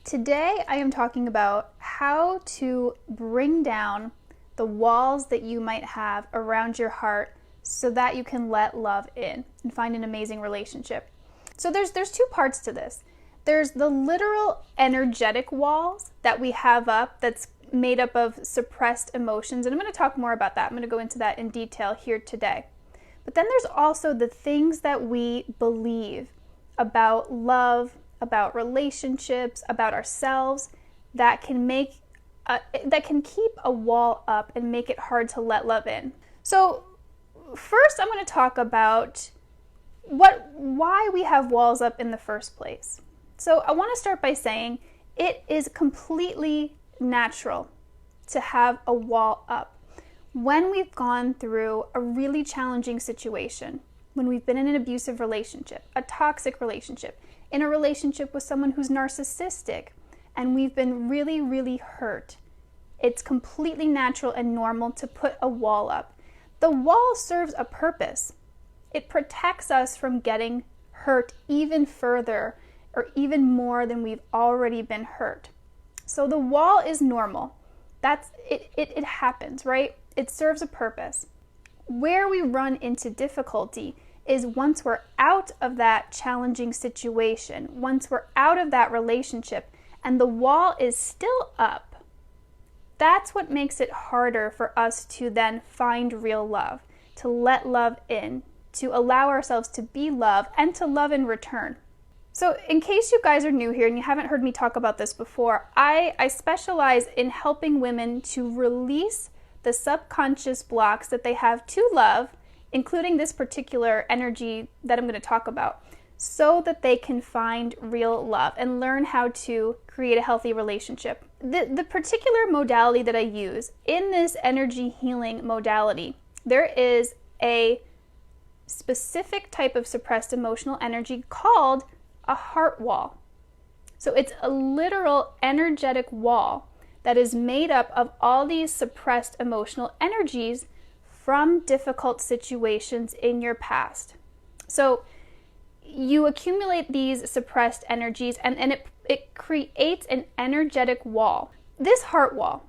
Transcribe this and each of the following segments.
Today I am talking about how to bring down the walls that you might have around your heart so that you can let love in and find an amazing relationship. So there's two parts to this. There's the literal energetic walls that we have up that's made up of suppressed emotions, and I'm going to talk more about that. I'm going to go into that in detail here today. But then there's also the things that we believe about love, about relationships, about ourselves that can keep a wall up and make it hard to let love in. So first I'm going to talk about why we have walls up in the first place. So I want to start by saying it is completely natural to have a wall up when we've gone through a really challenging situation, when we've been in an abusive relationship, a toxic relationship, in a relationship with someone who's narcissistic, and we've been really, really hurt. It's completely natural and normal to put a wall up. The wall serves a purpose. It protects us from getting hurt even further or even more than we've already been hurt. So the wall is normal. It happens, right? It serves a purpose. Where we run into difficulty is once we're out of that challenging situation, once we're out of that relationship, and the wall is still up. That's what makes it harder for us to then find real love, to let love in, to allow ourselves to be loved and to love in return. So in case you guys are new here and you haven't heard me talk about this before, I specialize in helping women to release the subconscious blocks that they have to love, including this particular energy that I'm going to talk about, so that they can find real love and learn how to create a healthy relationship. The particular modality that I use in this energy healing modality, there is a specific type of suppressed emotional energy called a heart wall. So it's a literal energetic wall that is made up of all these suppressed emotional energies from difficult situations in your past. So you accumulate these suppressed energies and it creates an energetic wall. This heart wall,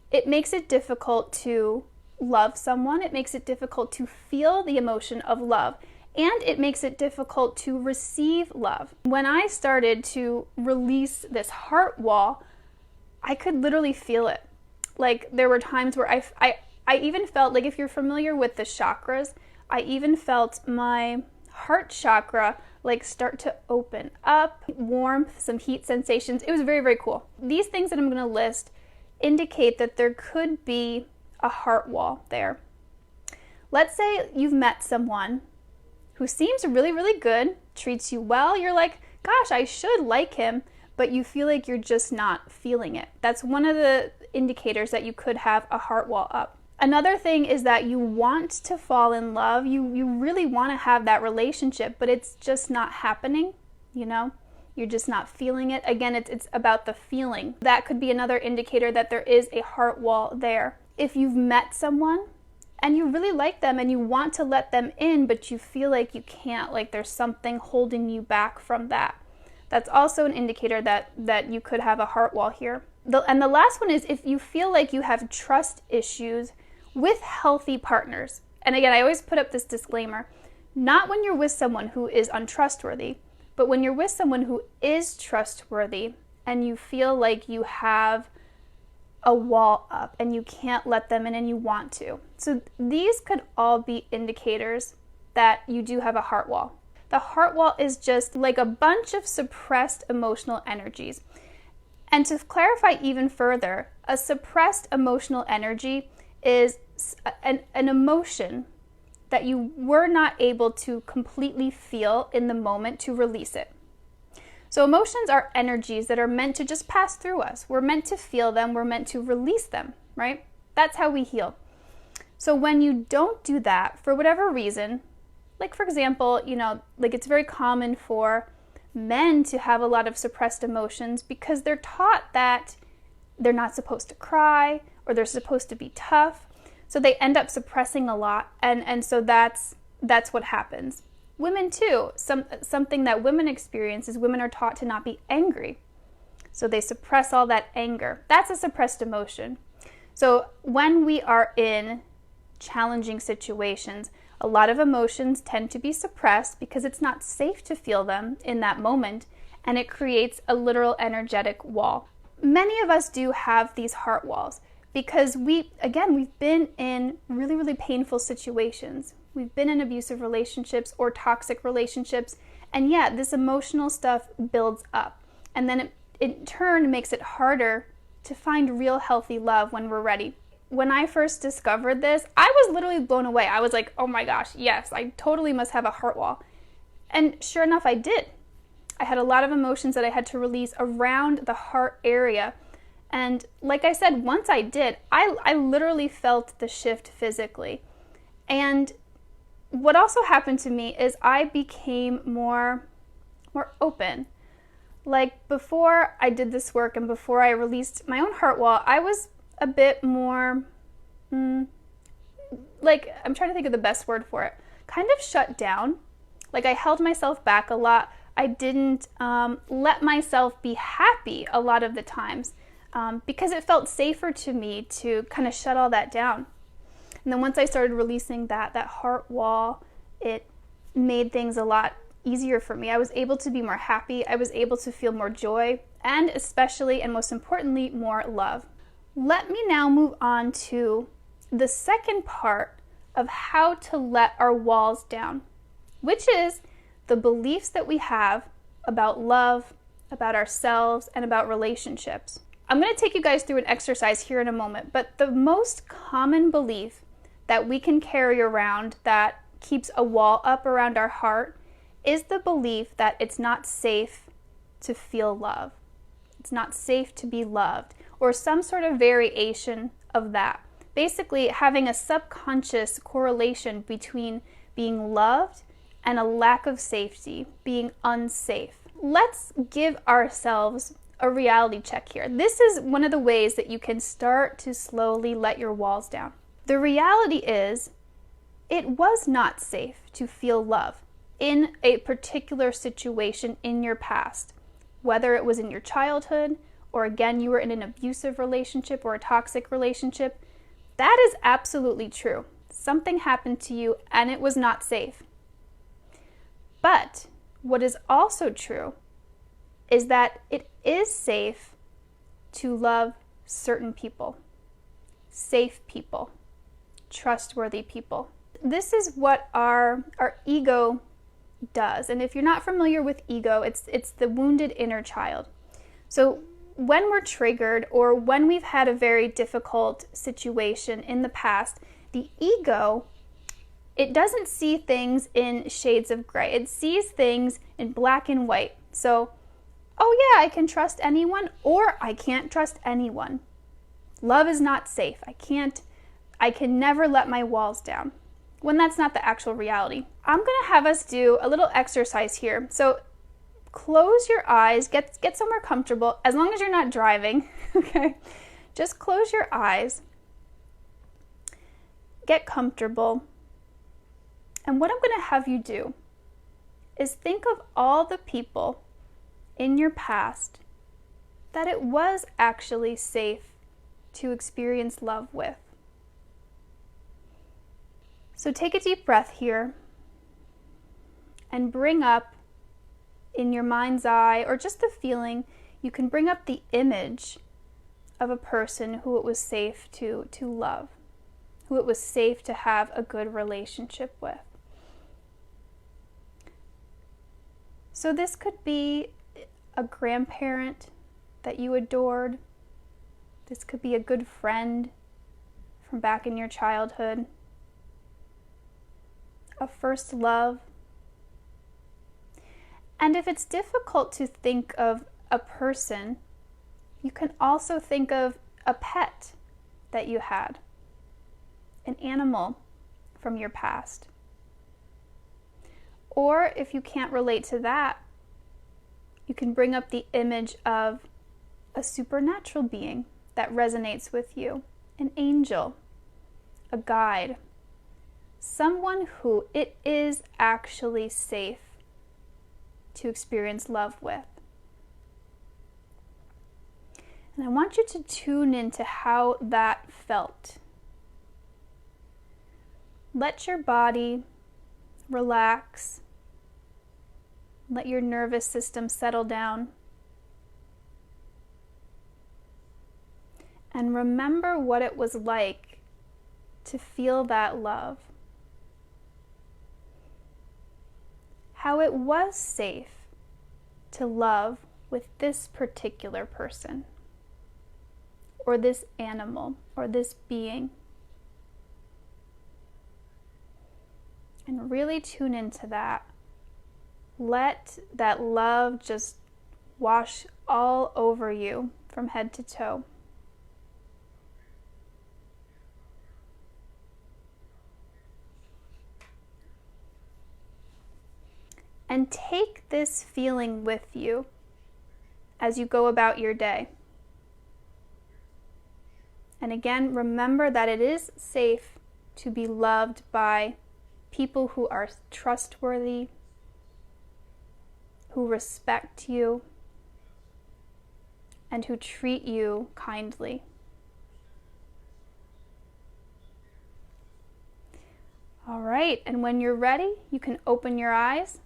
it makes it difficult to love someone. It makes it difficult to feel the emotion of love. And it makes it difficult to receive love. When I started to release this heart wall, I could literally feel it. Like there were times where I even felt, like if you're familiar with the chakras, I even felt my heart chakra like start to open up, warmth, some heat sensations. It was very, very cool. These things that I'm going to list indicate that there could be a heart wall there. Let's say you've met someone who seems really, really good, treats you well. You're like, gosh, I should like him, but you feel like you're just not feeling it. That's one of the indicators that you could have a heart wall up. Another thing is that you want to fall in love. You really want to have that relationship, but it's just not happening, you know? You're just not feeling it. Again, it's about the feeling. That could be another indicator that there is a heart wall there. If you've met someone and you really like them and you want to let them in, but you feel like you can't, like there's something holding you back from that. That's also an indicator that you could have a heart wall here. And the last one is if you feel like you have trust issues with healthy partners. And again, I always put up this disclaimer, not when you're with someone who is untrustworthy, but when you're with someone who is trustworthy and you feel like you have a wall up and you can't let them in and you want to. So these could all be indicators that you do have a heart wall. The heart wall is just like a bunch of suppressed emotional energies. And to clarify even further, a suppressed emotional energy is an emotion that you were not able to completely feel in the moment to release it. So emotions are energies that are meant to just pass through us. We're meant to feel them. We're meant to release them, right? That's how we heal. So when you don't do that, for whatever reason, like for example, like it's very common for men to have a lot of suppressed emotions because they're taught that they're not supposed to cry or they're supposed to be tough. So they end up suppressing a lot. And so that's what happens. Women too, something that women experience is women are taught to not be angry. So they suppress all that anger. That's a suppressed emotion. So when we are in challenging situations, a lot of emotions tend to be suppressed because it's not safe to feel them in that moment, and it creates a literal energetic wall. Many of us do have these heart walls because we've been in really, really painful situations. We've been in abusive relationships or toxic relationships, and yet this emotional stuff builds up. And then it in turn makes it harder to find real healthy love when we're ready. When I first discovered this, I was literally blown away. I was like, oh my gosh, yes, I totally must have a heart wall. And sure enough, I did. I had a lot of emotions that I had to release around the heart area. And like I said, once I did, I literally felt the shift physically. And what also happened to me is I became more open. Like before I did this work and before I released my own heart wall, I was a bit more, I'm trying to think of the best word for it, kind of shut down. Like I held myself back a lot. I didn't let myself be happy a lot of the times because it felt safer to me to kind of shut all that down. And then once I started releasing that heart wall, it made things a lot easier for me. I was able to be more happy. I was able to feel more joy and especially and most importantly, more love. Let me now move on to the second part of how to let our walls down, which is the beliefs that we have about love, about ourselves, and about relationships. I'm going to take you guys through an exercise here in a moment, but the most common belief that we can carry around that keeps a wall up around our heart is the belief that it's not safe to feel love. It's not safe to be loved, or some sort of variation of that. Basically, having a subconscious correlation between being loved and a lack of safety, being unsafe. Let's give ourselves a reality check here. This is one of the ways that you can start to slowly let your walls down. The reality is, it was not safe to feel love in a particular situation in your past, whether it was in your childhood or again you were in an abusive relationship or a toxic relationship. That is absolutely true. Something happened to you and it was not safe. But what is also true is that it is safe to love certain people, safe people, trustworthy people. This is what our ego does. And if you're not familiar with ego, it's the wounded inner child. So when we're triggered or when we've had a very difficult situation in the past, the ego, it doesn't see things in shades of gray. It sees things in black and white. So, oh yeah, I can trust anyone or I can't trust anyone. Love is not safe. I can never let my walls down, when that's not the actual reality. I'm going to have us do a little exercise here. So close your eyes, get somewhere comfortable, as long as you're not driving, okay? Just close your eyes, get comfortable, and what I'm going to have you do is think of all the people in your past that it was actually safe to experience love with. So take a deep breath here and bring up in your mind's eye, or just the feeling, you can bring up the image of a person who it was safe to love, who it was safe to have a good relationship with. So this could be a grandparent that you adored. This could be a good friend from back in your childhood, a first love. And if it's difficult to think of a person, you can also think of a pet that you had, an animal from your past. Or if you can't relate to that, you can bring up the image of a supernatural being that resonates with you, an angel, a guide, someone who it is actually safe to experience love with. And I want you to tune into how that felt. Let your body relax. Let your nervous system settle down. And remember what it was like to feel that love. How it was safe to love with this particular person, or this animal, or this being. And really tune into that. Let that love just wash all over you from head to toe. And take this feeling with you as you go about your day. And again, remember that it is safe to be loved by people who are trustworthy, who respect you, and who treat you kindly. All right, and when you're ready, you can open your eyes.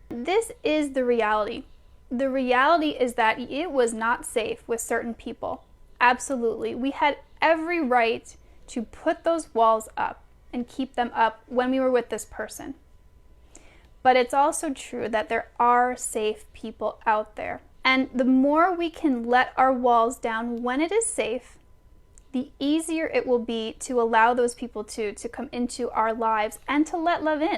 This is the reality. The reality is that it was not safe with certain people. Absolutely. We had every right to put those walls up and keep them up when we were with this person. But it's also true that there are safe people out there. And the more we can let our walls down when it is safe, the easier it will be to allow those people to come into our lives and to let love in.